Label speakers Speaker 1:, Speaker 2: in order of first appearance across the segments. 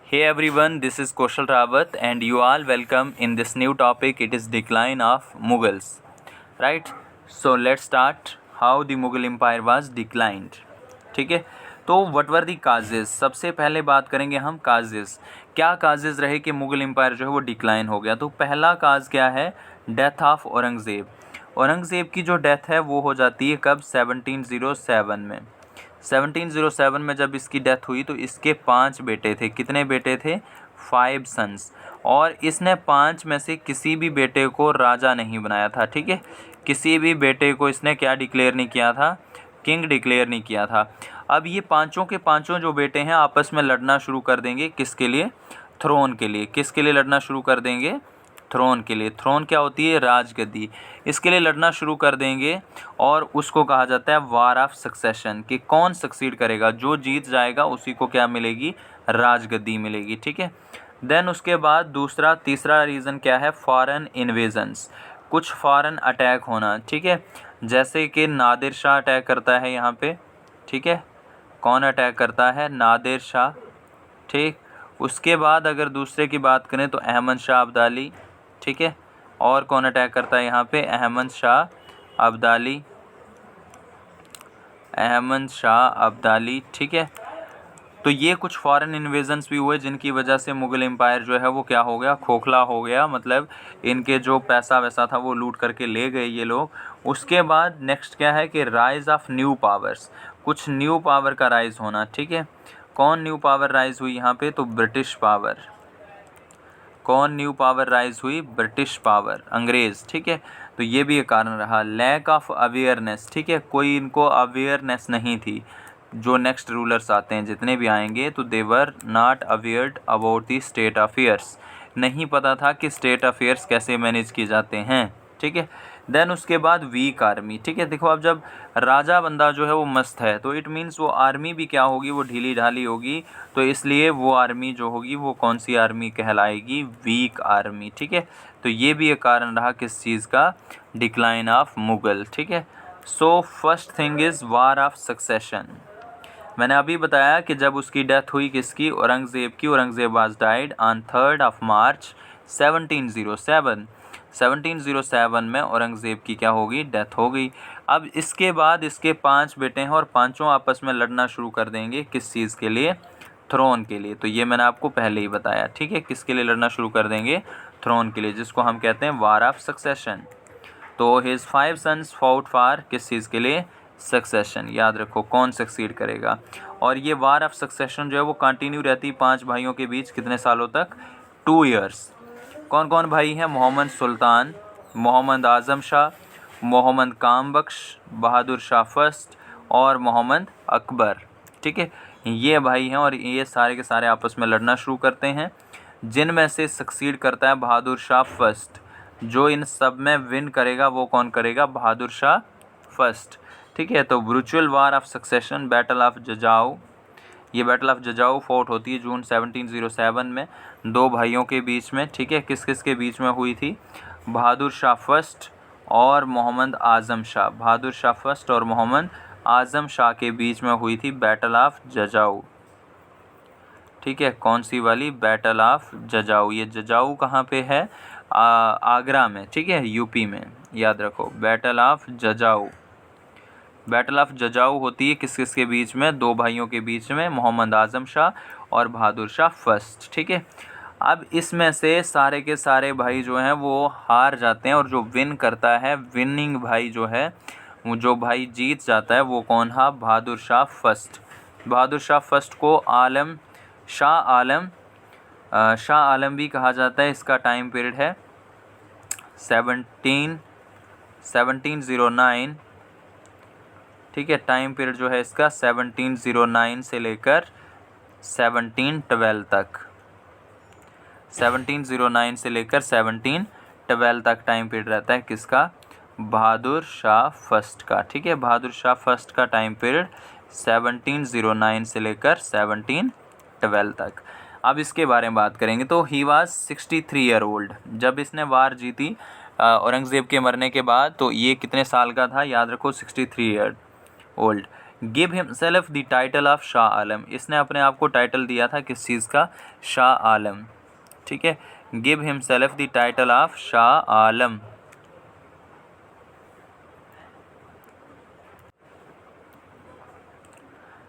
Speaker 1: Hey everyone, this is Kaushal Rawat and you all welcome in this new topic. It is decline of Mughals. Right? So let's start how the Mughal Empire was declined. ठीक है, तो what were the causes. सबसे पहले बात करेंगे हम causes. क्या causes रहे कि मुग़ल एम्पायर जो है वो डिक्लाइन हो गया. तो पहला काज क्या है, डेथ ऑफ औरंगज़ेब. औरंगज़ेब की जो डेथ है वो हो जाती है कब, 1707 में. 1707 में जब इसकी डेथ हुई तो इसके 5 बेटे थे. कितने बेटे थे, 5 सन्स. और इसने 5 में से किसी भी बेटे को राजा नहीं बनाया था. ठीक है, किसी भी बेटे को इसने क्या डिक्लेयर नहीं किया था, किंग डिक्लेयर नहीं किया था. अब ये पांचों के पांचों जो बेटे हैं आपस में लड़ना शुरू कर देंगे. किसके लिए, थ्रोन के लिए. किसके लिए लड़ना शुरू कर देंगे, थ्रोन के लिए. थ्रोन क्या होती है, राजगद्दी. इसके लिए लड़ना शुरू कर देंगे और उसको कहा जाता है वार ऑफ सक्सेशन. कि कौन सक्सीड करेगा, जो जीत जाएगा उसी को क्या मिलेगी, राजगद्दी मिलेगी. ठीक है. देन उसके बाद तीसरा रीज़न क्या है, फॉरेन इन्वेजन्स. कुछ फॉरेन अटैक होना. ठीक है, जैसे कि नादिर शाह अटैक करता है यहाँ पे. ठीक है, कौन अटैक करता है, नादिर शाह. ठीक, उसके बाद अगर दूसरे की बात करें तो अहमद शाह अब्दाली. ठीक है, और कौन अटैक करता है यहाँ पे, अहमद शाह अब्दाली. अहमद शाह अब्दाली. ठीक है, तो ये कुछ फॉरेन इन्वेजन्स भी हुए जिनकी वजह से मुग़ल एम्पायर जो है वो क्या हो गया, खोखला हो गया. मतलब इनके जो पैसा वैसा था वो लूट करके ले गए ये लोग. उसके बाद नेक्स्ट क्या है कि राइज़ ऑफ न्यू पावर्स. कुछ न्यू पावर का राइज़ होना. ठीक है, कौन न्यू पावर राइज़ हुई यहाँ पे, तो ब्रिटिश पावर. कौन न्यू पावर राइज़ हुई, ब्रिटिश पावर, अंग्रेज़. ठीक है, तो ये भी एक कारण रहा. Lack of awareness. ठीक है, कोई इनको अवेयरनेस नहीं थी. जो नेक्स्ट रूलर्स आते हैं जितने भी आएंगे तो they were not awared about the state affairs. नहीं पता था कि स्टेट अफेयर्स कैसे मैनेज किए जाते हैं. ठीक है. देन उसके बाद वीक आर्मी. ठीक है, देखो अब जब राजा बंदा जो है वो मस्त है तो इट मीन्स वो आर्मी भी क्या होगी, वो ढीली ढाली होगी. तो इसलिए वो आर्मी जो होगी वो कौन सी आर्मी कहलाएगी, वीक आर्मी. ठीक है, तो ये भी एक कारण रहा किस चीज़ का, डिक्लाइन ऑफ मुग़ल. ठीक है. So first thing is war of succession. मैंने अभी बताया कि जब उसकी डेथ हुई किसकी, औरंगज़ेब की. औरंगज़ेब वाज डाइड ऑन 3 मार्च 1707. 1707 में औरंगज़ेब की क्या होगी, डेथ हो गई. अब इसके बाद इसके 5 बेटे हैं और पांचों आपस में लड़ना शुरू कर देंगे. किस चीज़ के लिए, थ्रोन के लिए. तो ये मैंने आपको पहले ही बताया. ठीक है, किसके लिए लड़ना शुरू कर देंगे, थ्रोन के लिए, जिसको हम कहते हैं वार ऑफ सक्सेशन. तो हिज 5 सन्स फॉट फॉर किस चीज़ के लिए, सक्सेशन. याद रखो कौन सक्सीड करेगा. और ये वार ऑफ सक्सेशन जो है वो कंटिन्यू रहती 5 भाइयों के बीच कितने सालों तक, 2 ईयर्स. कौन कौन भाई हैं, मोहम्मद सुल्तान, मोहम्मद आज़म शाह, मोहम्मद कामबख्श, बहादुर शाह फर्स्ट और मोहम्मद अकबर. ठीक है, ये भाई हैं और ये सारे के सारे आपस में लड़ना शुरू करते हैं. जिनमें से सक्सीड करता है बहादुर शाह फर्स्ट. जो इन सब में विन करेगा वो कौन करेगा, बहादुर शाह फर्स्ट. ठीक है, तो brutal war of succession, battle of Jajau. ये बैटल ऑफ जजाऊ फोर्ट होती है जून 1707 में 2 भाइयों के बीच में. ठीक है, किस किस के बीच में हुई थी, बहादुर शाह फर्स्ट और मोहम्मद आज़म शाह. बहादुर शाह फर्स्ट और मोहम्मद आज़म शाह के बीच में हुई थी बैटल ऑफ जजाऊ. ठीक है, कौन सी वाली, बैटल ऑफ जजाऊ. ये जजाऊ कहाँ पे है, आगरा में. ठीक है, यूपी में. याद रखो बैटल ऑफ जजाऊ. बैटल ऑफ जजाऊ होती है किस किस के बीच में, 2 भाइयों के बीच में, मोहम्मद आज़म शाह और बहादुर शाह फर्स्ट. ठीक है, अब इसमें से सारे के सारे भाई जो हैं वो हार जाते हैं और जो विन करता है, विनिंग भाई जो है, वो जो भाई जीत जाता है वो कौन था, बहादुर शाह फर्स्ट. बहादुर शाह फर्स्ट को शाह आलम भी कहा जाता है. इसका टाइम पीरियड है 1709. ठीक है, टाइम पीरियड जो है इसका 1709 से लेकर 1712 तक. 1709 से लेकर 1712 तक टाइम पीरियड रहता है किसका, बहादुर शाह फर्स्ट का. ठीक है, बहादुर शाह फर्स्ट का टाइम पीरियड 1709 से लेकर 1712 तक. अब इसके बारे में बात करेंगे. तो ही वाज 63 ईयर ओल्ड जब इसने वार जीती औरंगज़ेब के मरने के बाद. तो ये कितने साल का था, याद रखो 63 year old. Give himself the title of Shah Alam, इसने अपने आप को टाइटल दिया था किस चीज़ का? शाह आलम। ठीक है, give himself the title of Shah Alam.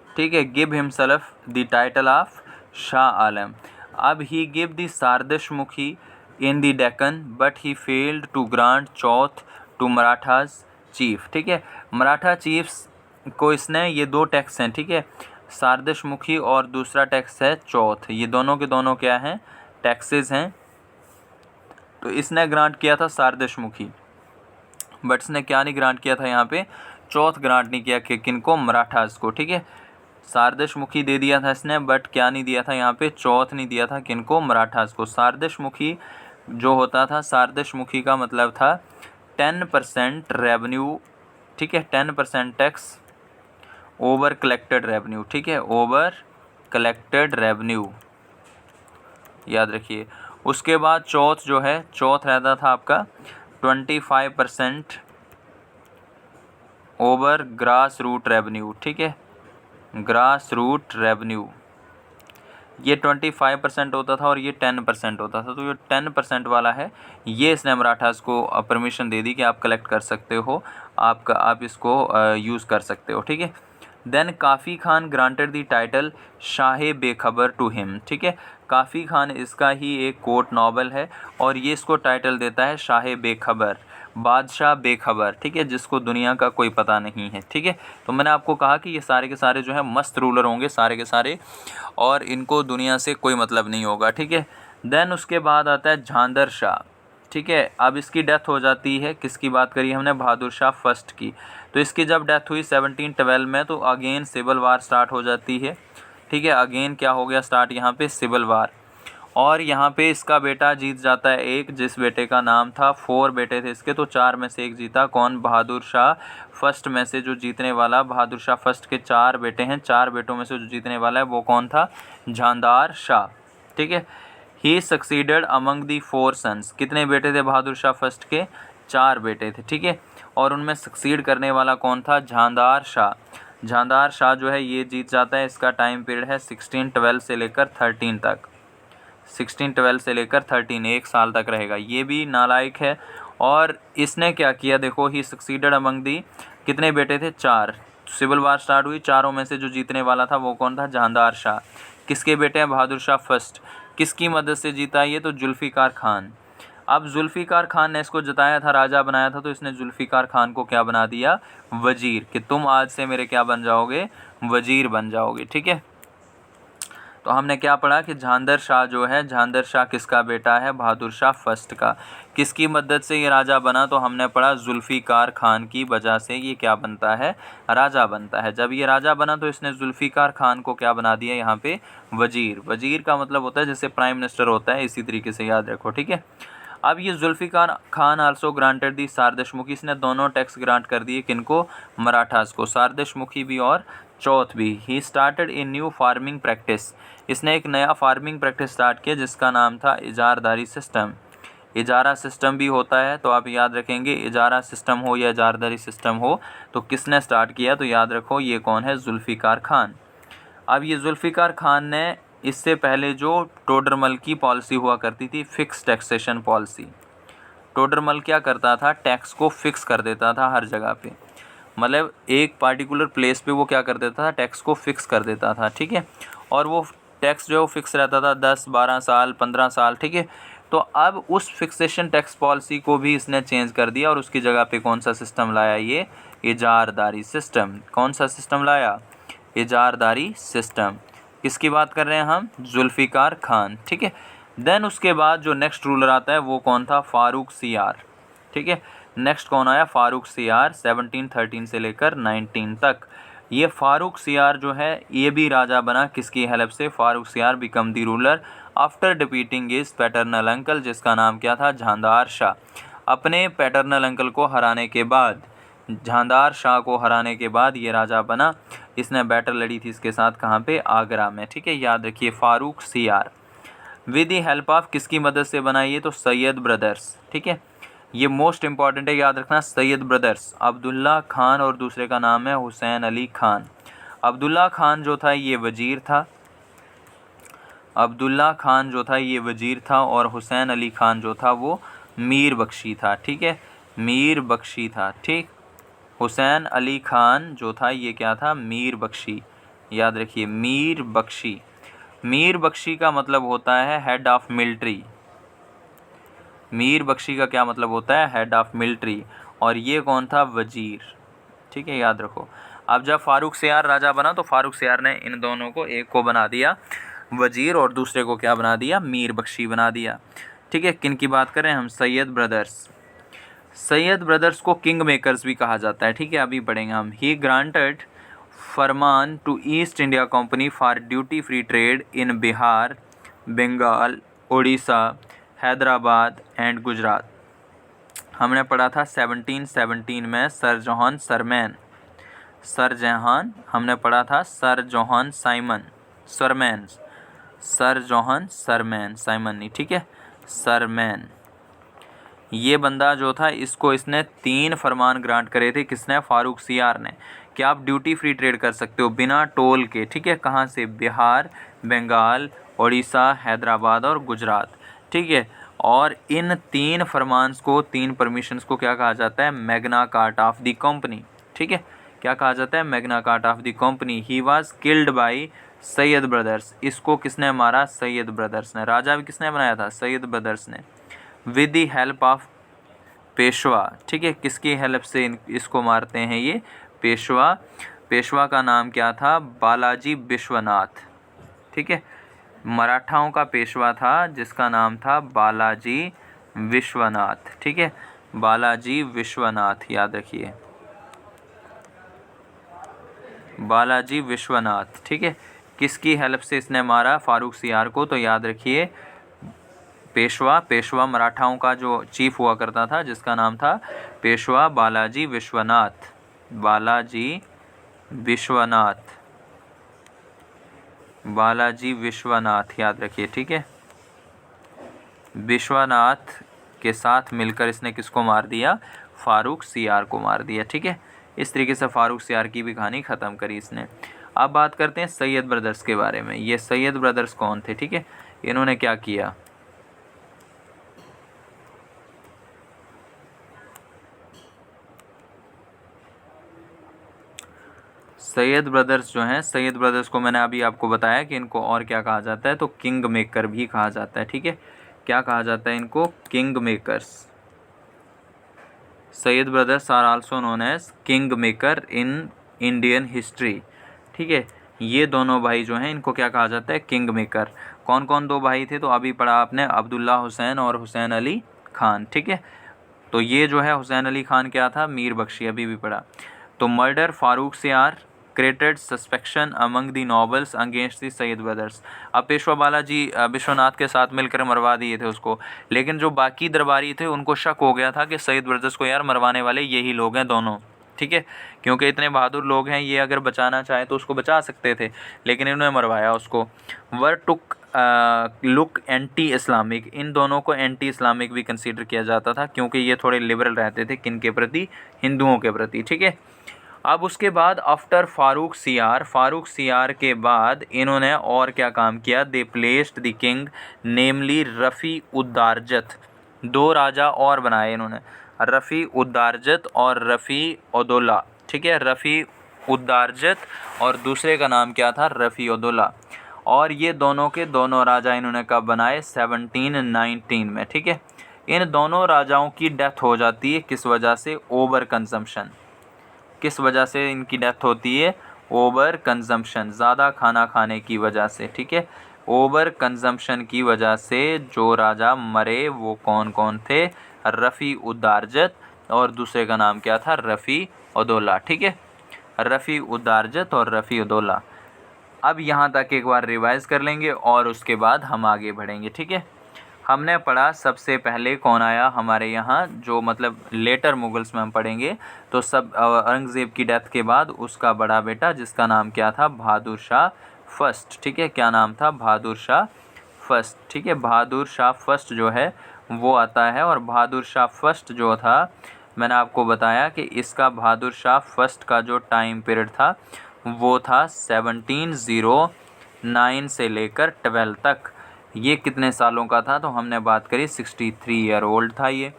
Speaker 1: ठीक है, give himself the title of Shah Alam. अब he give the sardeshmukhi in the Deccan but he failed to grant chauth to Marathas chief. ठीक है, मराठा चीफ्स को इसने, ये दो टैक्स हैं, ठीक है, सारदशमुखी और दूसरा टैक्स है चौथ, ये दोनों के दोनों क्या हैं? टैक्सेस हैं। तो इसने ग्रांट किया था सारदशमुखी, बट इसने क्या नहीं ग्रांट किया था यहाँ पे? चौथ ग्रांट नहीं किया कि किनको? मराठास को। ठीक है, सारदशमुखी दे दिया था इसने, बट क्या नहीं दिया था यहाँ पे? चौथ नहीं दिया था किनको? मराठास को। सारदशमुखी जो होता था, सारदशमुखी का मतलब था 10% रेवेन्यू, ठीक है, 10% टैक्स ओवर कलेक्टेड रेवेन्यू। ठीक है, ओवर कलेक्टेड रेवेन्यू, याद रखिए। उसके बाद चौथ जो है, चौथ रहता था आपका 25% ओवर ग्रास रूट रेवेन्यू। ठीक है, ग्रास रूट रेवेन्यू, ये 25% होता था और ये 10% होता था। तो ये 10% वाला है, ये इसने मराठास को परमिशन दे दी कि आप कलेक्ट कर सकते हो, आप इसको यूज़ कर सकते हो। ठीक है, देन काफ़ी खान ग्रांटेड दी टाइटल शाह बेखबर टू हिम। ठीक है, काफ़ी खान इसका ही एक कोर्ट नॉवल है और ये इसको टाइटल देता है शाह बेखबर, बादशाह बेखबर। ठीक है, जिसको दुनिया का कोई पता नहीं है। ठीक है, तो मैंने आपको कहा कि ये सारे के सारे जो है मस्त रूलर होंगे सारे के सारे, और इनको दुनिया से कोई मतलब नहीं होगा। ठीक है, देन उसके बाद आता है झांदर शाह। ठीक है, अब इसकी डेथ हो जाती है, किसकी बात करी हमने? बहादुर शाह फर्स्ट की। तो इसकी जब डेथ हुई 1712 में, तो अगेन सिविल वार स्टार्ट हो जाती है। ठीक है, अगेन क्या हो गया स्टार्ट यहाँ पे? Civil war. और यहाँ पे इसका बेटा जीत जाता है एक, जिस बेटे का नाम था, 4 बेटे थे इसके, तो 4 में से एक जीता। कौन? बहादुर शाह फर्स्ट में से जो जीतने वाला, बहादुर शाह फर्स्ट के 4 बेटे हैं, 4 बेटों में से जो जीतने वाला है वो कौन था? झांदार शाह। ठीक है, ही सक्सीडेड अमंग दी 4 सन्स। कितने बेटे थे बहादुर शाह फर्स्ट के? 4 बेटे थे। ठीक है, और उनमें सक्सीड करने वाला कौन था? झांदार शाह। झांदार शाह जो है ये जीत जाता है। इसका टाइम पीरियड है 1612 से लेकर 13 तक, 1612 से लेकर 13, 1 साल तक रहेगा। ये भी नालायक है। और इसने क्या किया देखो, ही सक्सीडेड अमंग दी, कितने बेटे थे? 4। सिविल वार स्टार्ट हुई, 4 में से जो जीतने वाला था वो कौन था? झांदार शाह। किसके बेटे हैं? बहादुर शाह फर्स्ट। किसकी मदद से जीता ये? तो जुल्फ़िकार खान। अब जुल्फ़िकार खान ने इसको जिताया था, राजा बनाया था, तो इसने जुल्फ़िकार खान को क्या बना दिया? वजीर, कि तुम आज से मेरे क्या बन जाओगे? वजीर बन जाओगे। ठीक है, तो हमने क्या पढ़ा कि झांदर शाह जो है, झांदर शाह किसका बेटा है? बहादुर शाह फर्स्ट का। किसकी मदद से ये राजा बना? तो हमने पढ़ा जुल्फ़िकार खान की वजह से ये क्या बनता है? राजा बनता है। जब ये राजा बना तो इसने जुल्फ़िकार खान को क्या बना दिया यहाँ पे? वजीर। वजीर का मतलब होता है जैसे प्राइम मिनिस्टर होता है, इसी तरीके से याद रखो। ठीक है, अब ये जुल्फ़िकार खान आल्सो ग्रांटेड दी सारदशमुखी, इसने दोनों टैक्स ग्रांट कर दिए किनको? मराठास को, सारदशमुखी भी और चौथ भी। He started a new farming practice, इसने एक नया फार्मिंग प्रैक्टिस स्टार्ट किया जिसका नाम था इजारदारी सिस्टम। इजारा सिस्टम भी होता है, तो आप याद रखेंगे इजारा सिस्टम हो या इजारदारी सिस्टम हो, तो किसने स्टार्ट किया? तो याद रखो ये कौन है? जुल्फ़िकार खान। अब ये जुल्फ़िकार खान ने, इससे पहले जो टोडरमल की पॉलिसी हुआ करती थी, फिक्स टैक्सेशन पॉलिसी, टोडरमल क्या करता था? टैक्स को फिक्स कर देता था हर जगह पे, मतलब एक पार्टिकुलर प्लेस पे वो क्या कर देता था? टैक्स को फिक्स कर देता था। ठीक है, और वो टैक्स जो फिक्स रहता था 10, 12 साल, 15 साल। ठीक है, तो अब उस फिक्सेशन टैक्स पॉलिसी को भी इसने चेंज कर दिया और उसकी जगह पे कौन सा सिस्टम लाया? ये इजारदारी सिस्टम। कौन सा सिस्टम लाया? इजारदारी सिस्टम। किसकी बात कर रहे हैं हम? जुल्फ़िकार खान। ठीक है, देन उसके बाद जो नेक्स्ट रूलर आता है वो कौन था? फारूक सियार। ठीक है, नेक्स्ट कौन आया? फारूक सियार, 1713 से लेकर 19 तक। ये फारूक सियार जो है ये भी राजा बना, किसकी हेल्प से? फारूक सियार become the ruler after defeating his paternal uncle, जिसका नाम क्या था? झांदार शाह। अपने पैटर्नल अंकल को हराने के बाद, झांदार शाह को हराने के बाद ये राजा बना। इसने बैटल लड़ी थी इसके साथ, कहाँ पे? आगरा में। ठीक है, याद रखिए फारूक सियार। विद दी हेल्प ऑफ, किसकी मदद से बनाई है? तो सैयद ब्रदर्स। ठीक है, ये मोस्ट इंपॉर्टेंट है, याद रखना, सैयद ब्रदर्स, अब्दुल्ला खान और दूसरे का नाम है हुसैन अली खान। अब्दुल्ला खान जो था ये वज़ीर था, अब्दुल्ला खान जो था ये वज़ीर था, और हुसैन अली खान जो था वो मीर बख्शी था। ठीक है, मीर बख्शी था। ठीक, हुसैन अली खान जो था ये क्या था, मीर बख्शी। याद रखिए, मीर बख्शी। मीर बख्शी का मतलब होता है head of military. Mir Bakhshi का क्या मतलब होता है, हेड ऑफ मिलिट्री। और ये कौन था, वजीर। ठीक है, याद रखो। अब जब फारूक सियार राजा बना तो फारूक सियार ने इन दोनों को, एक को बना दिया वजीर और दूसरे को क्या बना दिया, मीर बख्शी बना दिया। ठीक है, किन की बात करें हम, सैयद ब्रदर्स। सैयद ब्रदर्स को किंग मेकर्स भी कहा जाता है। ठीक है, अभी पढ़ेंगे हम। He granted farman to East India Company for duty free trade in Bihar, Bengal, Orissa, Hyderabad and Gujarat. हमने पढ़ा था 1717 में sir John Surman, sir John, हमने पढ़ा था sir John Simon Surman, sir John Surman, Simon नहीं। ठीक है, सरमैन। ये बंदा जो था, इसने 3 फरमान ग्रांट करे थे। किसने, फारूक सियार ने, कि आप ड्यूटी फ्री ट्रेड कर सकते हो बिना टोल के। ठीक है, कहाँ से, बिहार, बंगाल, उड़ीसा, हैदराबाद और गुजरात। ठीक है, और इन 3 फरमान्स को, 3 परमिशंस को क्या कहा जाता है, Magna carta of the company. ठीक है, क्या कहा जाता है, Magna carta of the company. He was killed by Syed brothers. इसको किसने मारा, सैयद ब्रदर्स ने। राजा भी किसने बनाया था, सैयद ब्रदर्स ने। With the help of Peshwa. ठीक है, किसकी हेल्प से इसको मारते हैं ये, पेशवा। पेशवा का नाम क्या था, बालाजी विश्वनाथ। ठीक है, मराठाओं का पेशवा था जिसका नाम था बालाजी विश्वनाथ। ठीक है, बालाजी विश्वनाथ, याद रखिए, बालाजी विश्वनाथ। ठीक है, किसकी हेल्प से इसने मारा फारूक सियार को, तो याद रखिए पेशवा। पेशवा मराठाओं का जो चीफ हुआ करता था जिसका नाम था पेशवा बालाजी विश्वनाथ, बालाजी विश्वनाथ, बालाजी विश्वनाथ, याद रखिए। ठीक है, विश्वनाथ के साथ मिलकर इसने किसको मार दिया, फारूक सियार को मार दिया। ठीक है, इस तरीके से फारूक सियार की भी कहानी ख़त्म करी इसने। अब बात करते हैं सैयद ब्रदर्स के बारे में। ये सैयद ब्रदर्स कौन थे, ठीक है, इन्होंने क्या किया। सैयद ब्रदर्स जो हैं, सैयद ब्रदर्स को मैंने अभी आपको बताया कि इनको और क्या कहा जाता है, तो किंग मेकर भी कहा जाता है। ठीक है, क्या कहा जाता है इनको, king makers. Sayyid brothers are also known as king maker in Indian history. ठीक है, ये दोनों भाई जो हैं इनको क्या कहा जाता है, किंग मेकर। कौन कौन 2 भाई थे, तो अभी पढ़ा आपने, अब्दुल्ला हुसैन और हुसैन अली खान। ठीक है, तो ये जो है हुसैन अली खान क्या था, मीर बख्शी, अभी भी पढ़ा। तो murder Farrukh Siyar created suspicion among the nobles against the Sayyid brothers. अब पेशवा बालाजी विश्वनाथ के साथ मिलकर मरवा दिए थे उसको, लेकिन जो बाकी दरबारी थे उनको शक हो गया था कि सैयद ब्रदर्स को यार मरवाने वाले यही लोग हैं दोनों। ठीक है, क्योंकि इतने बहादुर लोग हैं, ये अगर बचाना चाहे तो उसको बचा सकते थे, लेकिन इन्होंने मरवाया उसको। वर टुक लुक एंटी इस्लामिक। इन दोनों को एंटी इस्लामिक भी कंसीडर किया जाता था, क्योंकि ये थोड़े लिबरल रहते थे, किन के प्रति, हिंदुओं के प्रति। ठीक है, अब उसके बाद आफ्टर फारूक सियार, फारूक सियार के बाद इन्होंने और क्या काम किया, दे प्लेस्ड द किंग नेमली रफ़ी उद्दारजत। 2 राजा और बनाए इन्होंने, रफ़ी उद्दारजत और रफ़ी उदौला। ठीक है, रफ़ी उद्दारजत और दूसरे का नाम क्या था, रफ़ी उदौला। और ये दोनों के दोनों राजा इन्होंने कब बनाए, 1719 में। ठीक है, इन दोनों राजाओं की डेथ हो जाती है, किस वजह से, ओवर कंजम्पशन। किस वजह से इनकी डेथ होती है, ओवर कंजम्पशन, ज़्यादा खाना खाने की वजह से। ठीक है, ओवर कंजम्पशन की वजह से जो राजा मरे वो कौन कौन थे, रफ़ी उद्दारजत और दूसरे का नाम क्या था, रफ़ी उदौला। ठीक है, रफ़ी उद्दारजत और रफ़ी उदौला। अब यहाँ तक एक बार रिवाइज कर लेंगे और उसके बाद हम आगे बढ़ेंगे। ठीक है, हमने पढ़ा सबसे पहले कौन आया हमारे यहाँ, जो मतलब लेटर मुगल्स में हम पढ़ेंगे, तो सब औरंगज़ेब की डेथ के बाद उसका बड़ा बेटा जिसका नाम क्या था, बहादुर शाह फर्स्ट। ठीक है, क्या नाम था, बहादुर शाह फर्स्ट। ठीक है, बहादुर शाह फर्स्ट जो है वो आता है, और बहादुर शाह फर्स्ट जो था मैंने आपको बताया कि इसका बहादुर शाह फर्स्ट का जो टाइम पीरियड था वो था 1709 से लेकर 12 तक। ये कितने सालों का था, तो हमने बात करी 63 ईयर ओल्ड था ये।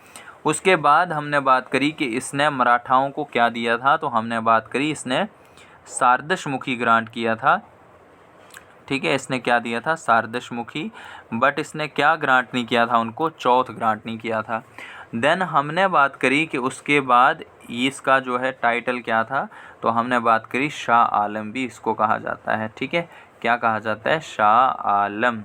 Speaker 1: उसके बाद हमने बात करी कि इसने मराठाओं को क्या दिया था, तो हमने बात करी इसने सारदशमुखी ग्रांट किया था। ठीक है, इसने क्या दिया था, सारदशमुखी। बट इसने क्या ग्रांट नहीं किया था उनको, चौथ ग्रांट नहीं किया था। देन हमने बात करी कि उसके बाद इसका जो है टाइटल क्या था, तो हमने बात करी शाह आलम भी इसको कहा जाता है। ठीक है, क्या कहा जाता है, शाह आलम।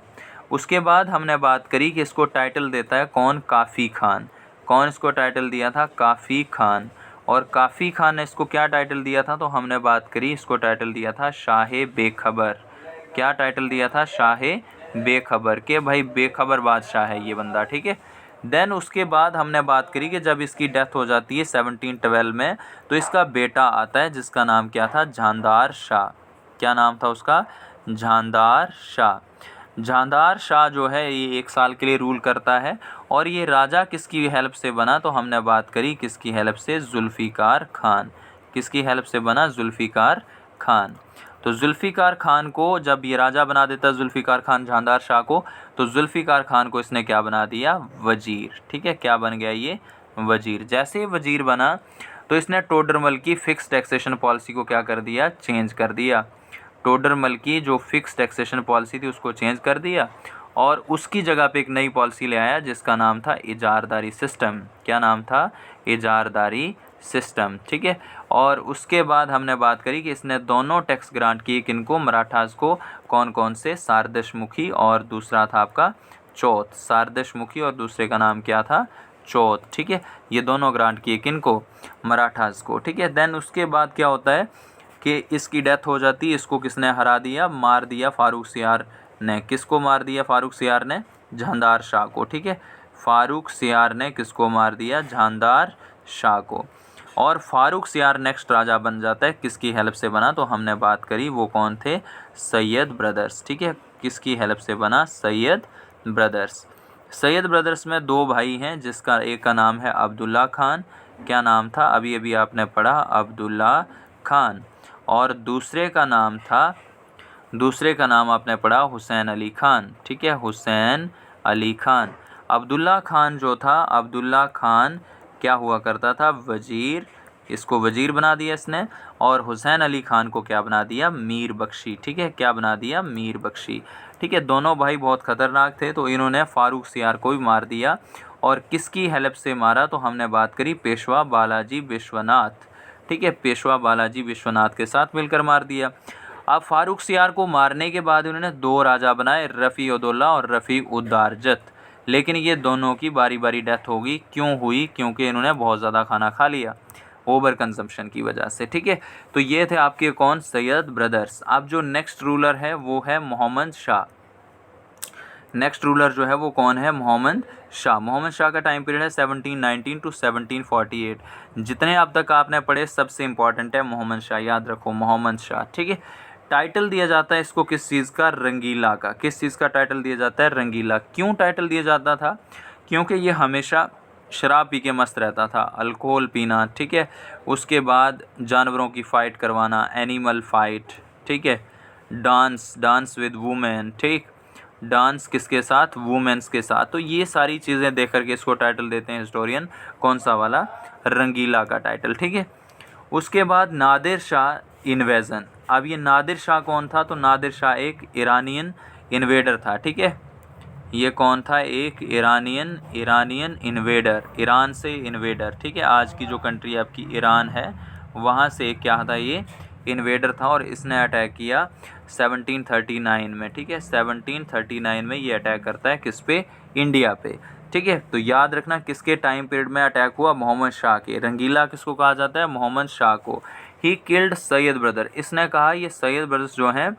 Speaker 1: उसके बाद हमने बात करी कि इसको टाइटल देता है कौन, काफ़ी खान। कौन इसको टाइटल दिया था, काफ़ी खान। और काफ़ी खान ने इसको क्या टाइटल दिया था, तो हमने बात करी इसको टाइटल दिया था शाहे बेखबर। क्या टाइटल दिया था, शाहे बेखबर, के भाई बेखबर बादशाह है ये बंदा। ठीक है, देन उसके बाद हमने बात करी कि जब इसकी डेथ हो जाती है 1712 में, तो इसका बेटा आता है जिसका नाम क्या था, झांदार शाह। क्या नाम था उसका, झांदार शाह। झांदार शाह जो है ये 1 साल के लिए रूल करता है। और ये राजा किसकी हेल्प से बना, तो हमने बात करी किसकी हेल्प से, जुल्फ़िकार खान। किसकी हेल्प से बना, जुल्फ़िकार खान। तो जुल्फ़िकार खान को जब ये राजा बना देता जुल्फ़िकार खान झांदार शाह को, तो जुल्फ़िकार खान को इसने क्या बना दिया, वजीर। ठीक है, क्या बन गया ये, वजीर। जैसे ही वजीर बना तो इसने टोडरमल की फिक्स टैक्सेशन पॉलिसी को क्या कर दिया, चेंज कर दिया। टोडरमल की जो फिक्स टैक्सेशन पॉलिसी थी उसको चेंज कर दिया और उसकी जगह पे एक नई पॉलिसी ले आया जिसका नाम था इजारदारी सिस्टम। क्या नाम था, इजारदारी सिस्टम। ठीक है, और उसके बाद हमने बात करी कि इसने दोनों टैक्स ग्रांट किए किनको, मराठास को। कौन कौन से, सारदशमुखी और दूसरा था आपका चौथ। सारदशमुखी और दूसरे का नाम क्या था, चौथ। ठीक है, ये दोनों ग्रांट किए किनको, मराठास को। ठीक है, देन उसके बाद क्या होता है कि इसकी डेथ हो जाती है। इसको किसने हरा दिया, मार दिया फारूक सियार ने। किसको मार दिया, फारूक सियार ने, झांदार शाह को। ठीक है, फारूक सियार ने किसको मार दिया, झांदार शाह को। और फारूक सियार नेक्स्ट राजा बन जाता है, किसकी हेल्प से बना, तो हमने बात करी वो कौन थे, सैयद ब्रदर्स। ठीक है, किसकी हेल्प से बना, सैयद ब्रदर्स। सैयद ब्रदर्स में 2 भाई हैं जिसका एक का नाम है अब्दुल्ला खान। क्या नाम था, अभी अभी आपने पढ़ा, अब्दुल्ला खान। और दूसरे का नाम आपने पढ़ा हुसैन अली खान। ठीक है, हुसैन अली खान। अब्दुल्ला खान जो था, अब्दुल्ला खान क्या हुआ करता था, वजीर। इसको वजीर बना दिया इसने। और हुसैन अली खान को क्या बना दिया, मीर बख्शी। ठीक है, क्या बना दिया, मीर बख्शी। ठीक है, दोनों भाई बहुत खतरनाक थे तो इन्होंने फारूक सियार को भी मार दिया। और किसकी हेल्प से मारा, तो हमने बात करी पेशवा बालाजी विश्वनाथ। ठीक है, पेशवा बालाजी विश्वनाथ के साथ मिलकर मार दिया। अब फारूक सियार को मारने के बाद उन्होंने 2 राजा बनाए, रफ़ी उद्दौला और रफ़ी उद्दारजत। लेकिन ये दोनों की बारी बारी डेथ होगी। क्यों हुई, क्योंकि इन्होंने बहुत ज़्यादा खाना खा लिया, ओवर कंजम्पशन की वजह से। ठीक है, तो ये थे आपके कौन, सैयद ब्रदर्स। अब जो नेक्स्ट रूलर है वो है मोहम्मद शाह। नेक्स्ट रूलर जो है वो कौन है, मोहम्मद शाह। मोहम्मद शाह का टाइम पीरियड है 1719 टू 1748। जितने अब तक आपने पढ़े सबसे इंपॉर्टेंट है मोहम्मद शाह, याद रखो मोहम्मद शाह। ठीक है, टाइटल दिया जाता है इसको किस चीज़ का, रंगीला का। किस चीज़ का टाइटल दिया जाता है, रंगीला। क्यों टाइटल दिया जाता था, क्योंकि ये हमेशा शराब पी के मस्त रहता था, अल्कोहल पीना। ठीक है, उसके बाद जानवरों की फ़ाइट करवाना, एनिमल फ़ाइट। ठीक है, डांस विद वुमेन। ठीक, डांस किसके साथ, वुमेन्स के साथ। तो ये सारी चीज़ें देख करके इसको टाइटल देते हैं हिस्टोरियन, कौन सा वाला, रंगीला का टाइटल। ठीक है, उसके बाद नादिर शाह इन्वेजन। अब ये नादिर शाह कौन था, तो नादिर शाह एक ईरानियन इन्वेडर था। ठीक है, ये कौन था, एक ईरानियन इन्वेडर, ईरान से इन्वेडर। ठीक है, आज की जो कंट्री आपकी ईरान है वहाँ से क्या था, ये इन्वेडर था। और इसने अटैक किया 1739 में। ठीक है, 1739 में ये अटैक करता है किस पे, इंडिया पे। ठीक है, तो याद रखना किसके टाइम पीरियड में अटैक हुआ, मोहम्मद शाह के। रंगीला किसको कहा जाता है, मोहम्मद शाह को। He killed Syed brother. इसने कहा ये सैयद ब्रदर्स जो हैं,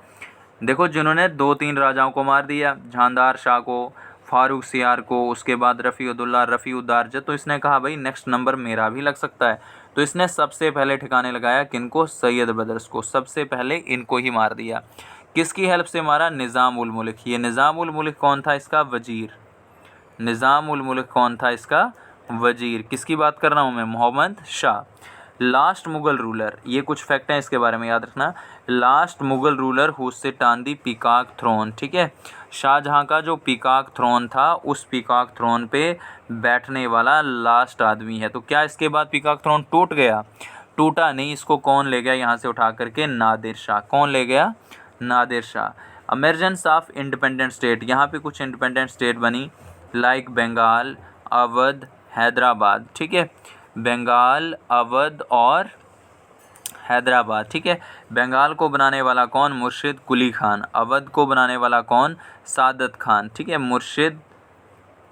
Speaker 1: देखो जिन्होंने 2-3 राजाओं को मार दिया, झांदार शाह को, फारूक सियार को, उसके बाद रफ़ी उद्दौला, रफ़ी उद्दारजत। तो इसने कहा भाई नेक्स्ट नंबर मेरा भी लग सकता है। तो इसने सबसे पहले ठिकाने लगाया किनको, सैयद ब्रदर्स को। सबसे पहले इनको ही मार दिया। किसकी हेल्प से मारा, निज़ाम उल मुल्क। ये निज़ाम उल मुल्क कौन था, इसका वजीर। निज़ाम उल मुल्क कौन था, इसका वजीर। किसकी बात कर रहा हूँ मैं, मोहम्मद शाह। लास्ट मुगल रूलर, ये कुछ फैक्ट हैं इसके बारे में याद रखना। Last Mughal ruler who sit on the peacock throne, ठीक है, शाहजहाँ का जो पीकॉक थ्रोन था उस पीकॉक थ्रोन पे बैठने वाला लास्ट आदमी है। तो क्या इसके बाद पीकॉक थ्रोन टूट गया? टूटा नहीं, इसको कौन ले गया यहाँ से उठा करके? नादिर शाह। कौन ले गया? Nadir Shah. Emergence of independent state, यहाँ पे कुछ इंडिपेंडेंट स्टेट बनी लाइक बंगाल, अवध, हैदराबाद, ठीक है, बंगाल, अवध और हैदराबाद, ठीक है। बंगाल को बनाने वाला कौन? मुर्शिद कुली खान। अवध को बनाने वाला कौन? सादत खान, ठीक है,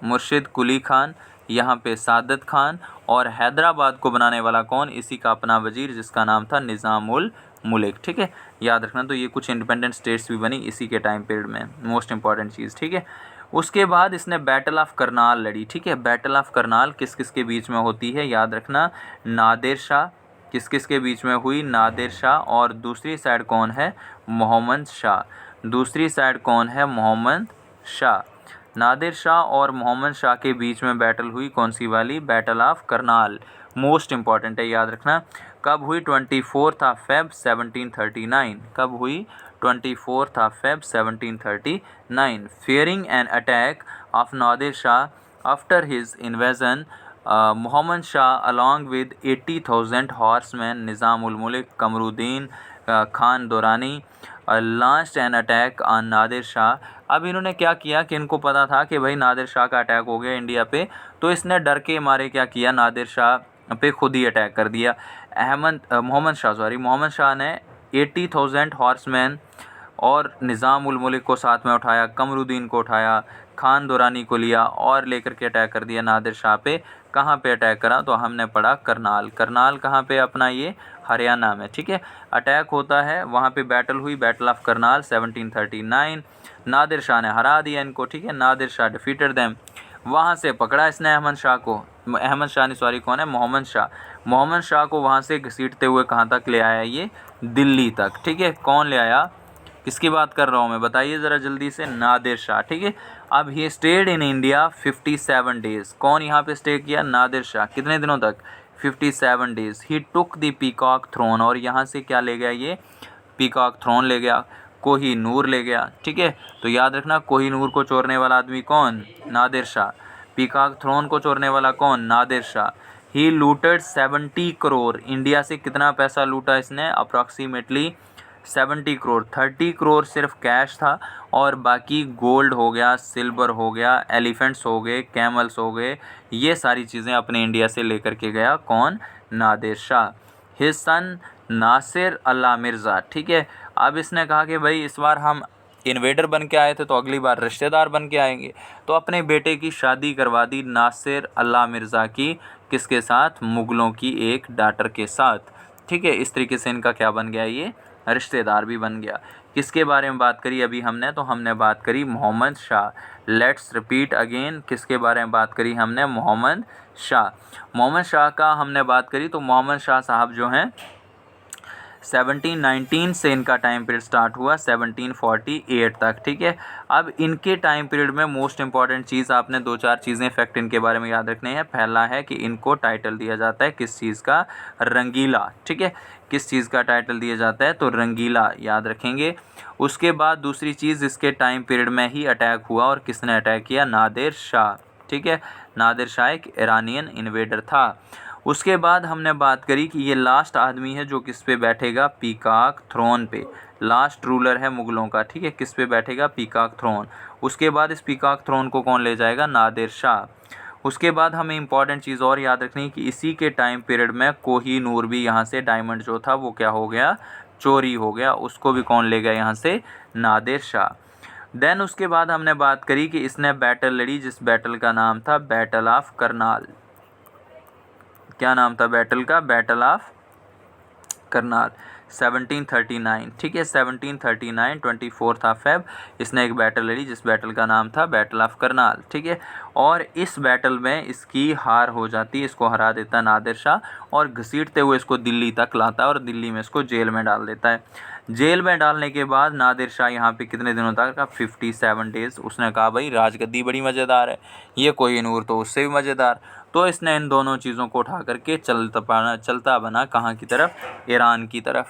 Speaker 1: मुर्शिद कुली खान, यहाँ पे सादत खान। और हैदराबाद को बनाने वाला कौन? इसी का अपना वजीर जिसका नाम था निज़ाम उल मुल्क, ठीक है, याद रखना। तो ये कुछ इंडिपेंडेंट स्टेट्स भी बनी इसी के टाइम पीरियड में, मोस्ट इंपॉर्टेंट चीज़, ठीक है। उसके बाद इसने बैटल ऑफ करनाल लड़ी, ठीक है। बैटल ऑफ करनाल किस किस के बीच में होती है? याद रखना, नादिर शाह, किस किस के बीच में हुई? नादिर शाह और दूसरी साइड कौन है? मोहम्मद शाह। दूसरी साइड कौन है? मोहम्मद शाह। नादिर शाह और मोहम्मद शाह के बीच में बैटल हुई, कौन सी वाली? Battle of Karnal, most important है, याद रखना। कब हुई? 24 फेब 1739। कब हुई? 24 Feb 1739। fearing an attack of Nadir Shah after his invasion, Muhammad Shah along with 80,000 horsemen, Nizam ul Mulk, Kamruddin Khan Durrani launched an attack on Nadir Shah. अब इन्होंने क्या किया कि इनको पता था कि भाई नादिर शाह का अटैक हो गया इंडिया पे, तो इसने डर के मारे क्या किया? नादिर शाह पे खुद ही अटैक कर दिया। मोहम्मद शाह ने 80,000 हॉर्समैन और निज़ाम उल मुल्क को साथ में उठाया, कमरुद्दीन को उठाया, खान दुरानी को लिया और लेकर के अटैक कर दिया नादिर शाह पे। कहाँ पे अटैक करा? तो हमने पढ़ा करनाल। करनाल कहाँ पे? अपना ये हरियाणा में, ठीक है। अटैक होता है, वहाँ पे बैटल हुई, बैटल ऑफ करनाल 1739। नादिर शाह ने हरा दिया इनको, ठीक है, नादिर शाह डिफीटेड देम। वहाँ से पकड़ा इसने अहमद शाह को, अहमद शाह ने, सॉरी, कौन है? मोहम्मद शाह। मोहम्मद शाह को वहाँ से घसीटते हुए कहाँ तक ले आया? ये दिल्ली तक, ठीक है। कौन ले आया? किसकी बात कर रहा हूँ मैं? बताइए ज़रा जल्दी से। नादिर शाह, ठीक है। अब he stayed in India 57 days. कौन यहाँ पे स्टे किया? नादिर शाह। कितने दिनों तक? 57 days. He took the peacock throne, और यहाँ से क्या ले गया? ये पीकॉक थ्रोन ले गया, कोहिनूर ले गया, ठीक है। तो याद रखना, कोहिनूर को चोरने वाला आदमी कौन? नादिर शाह। पीकॉक थ्रोन को चोरने वाला कौन? नादिर शाह। ही लूटेड 70 करोड़। इंडिया से कितना पैसा लूटा इसने? अप्रॉक्सीमेटली 70 करोड़। 30 करोड़ सिर्फ कैश था और बाकी गोल्ड हो गया, सिल्वर हो गया, एलिफेंट्स हो गए, कैमल्स हो गए, ये सारी चीज़ें अपने इंडिया से लेकर के गया कौन? नादिर शाह। हिज सन नासिर अल्लाह मिर्ज़ा, ठीक है। अब इसने कहा कि भाई इस बार हम इन्वेडर बन के आए थे तो अगली बार रिश्तेदार बन के आएंगे, तो अपने बेटे की शादी करवा दी नासिर अल्लाह मिर्ज़ा की, किसके साथ? मुग़लों की एक डॉटर के साथ, ठीक है। इस तरीके से इनका क्या बन गया? ये रिश्तेदार भी बन गया। किसके बारे में बात करी अभी हमने? तो हमने बात करी Mohammad Shah. Let's repeat again, किसके बारे में बात करी हमने? मोहम्मद शाह। मोहम्मद शाह का हमने बात करी, तो मोहम्मद शाह साहब जो हैं 1719 से इनका टाइम पीरियड स्टार्ट हुआ 1748 तक, ठीक है। अब इनके टाइम पीरियड में मोस्ट इंपॉर्टेंट चीज़, आपने 2-4 चीज़ें फैक्ट इनके बारे में याद रखने हैं। पहला है कि इनको टाइटल दिया जाता है किस चीज़ का? रंगीला, ठीक है। किस चीज़ का टाइटल दिया जाता है? तो रंगीला, याद रखेंगे। उसके बाद दूसरी चीज़, इसके टाइम पीरियड में ही अटैक हुआ, और किसने अटैक किया? नादिर शाह, ठीक है। नादिर शाह एक ईरानियन इन्वेडर था। उसके बाद हमने बात करी कि ये लास्ट आदमी है जो किस पे बैठेगा? पीकॉक थ्रोन पे। लास्ट रूलर है मुग़लों का, ठीक है। किस पे बैठेगा? Peacock throne. उसके बाद इस पीकॉक थ्रोन को कौन ले जाएगा? नादिर शाह। उसके बाद हमें इंपॉर्टेंट चीज़ और याद रखनी कि इसी के टाइम पीरियड में कोहिनूर भी, यहाँ से डायमंड जो था वो क्या हो गया? चोरी हो गया। उसको भी कौन ले गया यहाँ से? नादिर शाह। देन उसके बाद हमने बात करी कि इसने बैटल लड़ी, जिस बैटल का नाम था बैटल ऑफ करनाल। क्या नाम था बैटल का? बैटल ऑफ करनाल 1739, ठीक है। 1739 24 फेब इसने एक बैटल लड़ी, जिस बैटल का नाम था बैटल ऑफ करनाल, ठीक है। और इस बैटल में इसकी हार हो जाती है, इसको हरा देता नादिर शाह और घसीटते हुए इसको दिल्ली तक लाता है और दिल्ली में इसको जेल में डाल देता है। जेल में डालने के बाद नादिर शाह यहाँ पे कितने दिनों तक का? 57 डेज़। उसने कहा भाई राजगद्दी बड़ी मज़ेदार है, ये कोहिनूर तो उससे भी मज़ेदार। तो इसने इन दोनों चीज़ों को उठा करके चलता बना कहाँ की तरफ, ईरान की तरफ।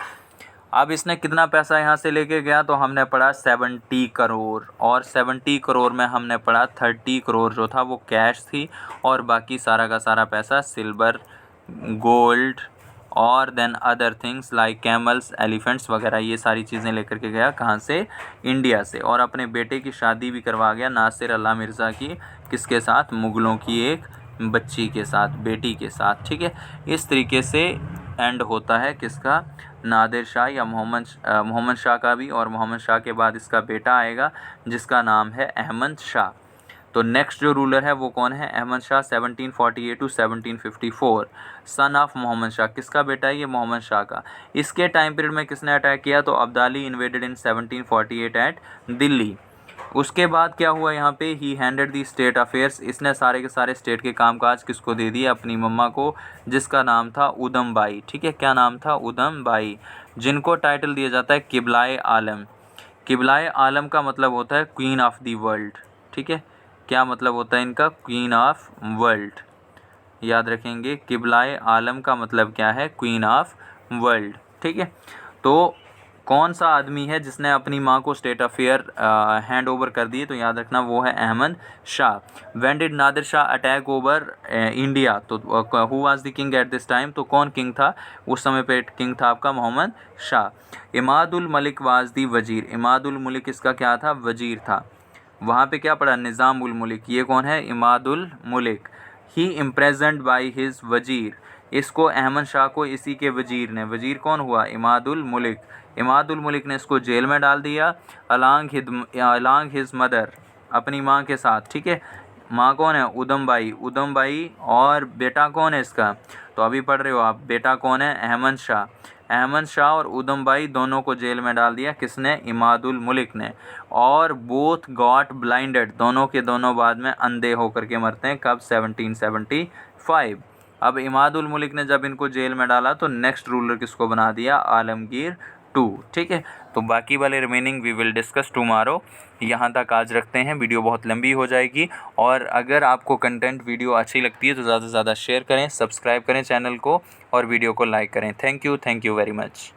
Speaker 1: अब इसने कितना पैसा यहाँ से लेके गया, तो हमने पढ़ा 70 करोड़, और 70 करोड़ में हमने पढ़ा 30 करोड़ जो था वो कैश थी, और बाकी सारा का सारा पैसा सिल्वर, गोल्ड और then other things like camels, elephants वगैरह, ये सारी चीज़ें लेकर के गया कहाँ से, इंडिया से। और अपने बेटे की शादी भी करवा गया नासिर अल्लाह मिर्ज़ा की, किसके साथ, मुग़लों की एक बच्ची के साथ, बेटी के साथ। ठीक है, इस तरीके से एंड होता है किसका, नादिर शाह या मोहम्मद शाह का भी, और मोहम्मद शाह के बाद इसका बेटा आएगा जिसका नाम है अहमद शाह। तो नेक्स्ट जो रूलर है वो कौन है, Ahmad Shah 1748 to 1754, son of Mohammad Shah. किसका बेटा है ये, मोहम्मद शाह का। इसके टाइम पीरियड में किसने अटैक किया, तो अब्दाली इन्वेडेड इन 1748 एट दिल्ली। उसके बाद क्या हुआ यहाँ पे, ही हैंडेड दी स्टेट अफेयर्स, इसने सारे के सारे स्टेट के कामकाज किसको दे दिए, अपनी मम्मा को, जिसका नाम था उदम बाई। ठीक है, क्या नाम था, उदम बाई, जिनको टाइटल दिया जाता है किबलाए आलम। किबलाए आलम का मतलब होता है क्वीन ऑफ द वर्ल्ड। ठीक है, क्या मतलब होता है इनका, क्वीन ऑफ वर्ल्ड, याद रखेंगे। किबलाए आलम का मतलब क्या है, क्वीन ऑफ वर्ल्ड। ठीक है, तो कौन सा आदमी है जिसने अपनी माँ को स्टेट अफेयर हैंड ओवर कर दिए, तो याद रखना वो है Ahmad Shah. When did Nadir Shah attack over India, तो who was the king at this time, तो कौन किंग था उस समय पे, किंग था आपका मोहम्मद शाह। इमादुल मलिक वाज दी वजीर, इमादुल मलिक इसका क्या था, वजीर था। वहाँ पे क्या पढ़ा, निज़ामुल मुल्क, ये कौन है, इमादुल मुल्क। ही इम्प्रेजेंट बाई हिज वजीर, इसको अहमद शाह को इसी के वजीर ने, वजीर कौन हुआ, इमादुल मुल्क। इमादुल मुल्क ने इसको जेल में डाल दिया अलांग हिज मदर, अपनी माँ के साथ। ठीक है, माँ कौन है, उदम बाई, उदम बाई, और बेटा कौन है इसका, तो अभी पढ़ रहे हो आप, बेटा कौन है, अहमद शाह। अहमद शाह और उदम बाई दोनों को जेल में डाल दिया, किसने, इमादुल मुल्क ने। और बोथ गॉट ब्लाइंडेड, दोनों के दोनों बाद में अंधे होकर के मरते हैं, कब, 1775। अब इमादुल मुल्क ने जब इनको जेल में डाला तो नेक्स्ट रूलर किसको बना दिया, आलमगीर 2। ठीक है, तो बाकी वाले remaining we will discuss tomorrow. यहाँ तक आज रखते हैं, वीडियो बहुत लंबी हो जाएगी। और अगर आपको कंटेंट वीडियो अच्छी लगती है तो ज़्यादा से ज़्यादा शेयर करें, सब्सक्राइब करें चैनल को, और वीडियो को लाइक करें। Thank you very much.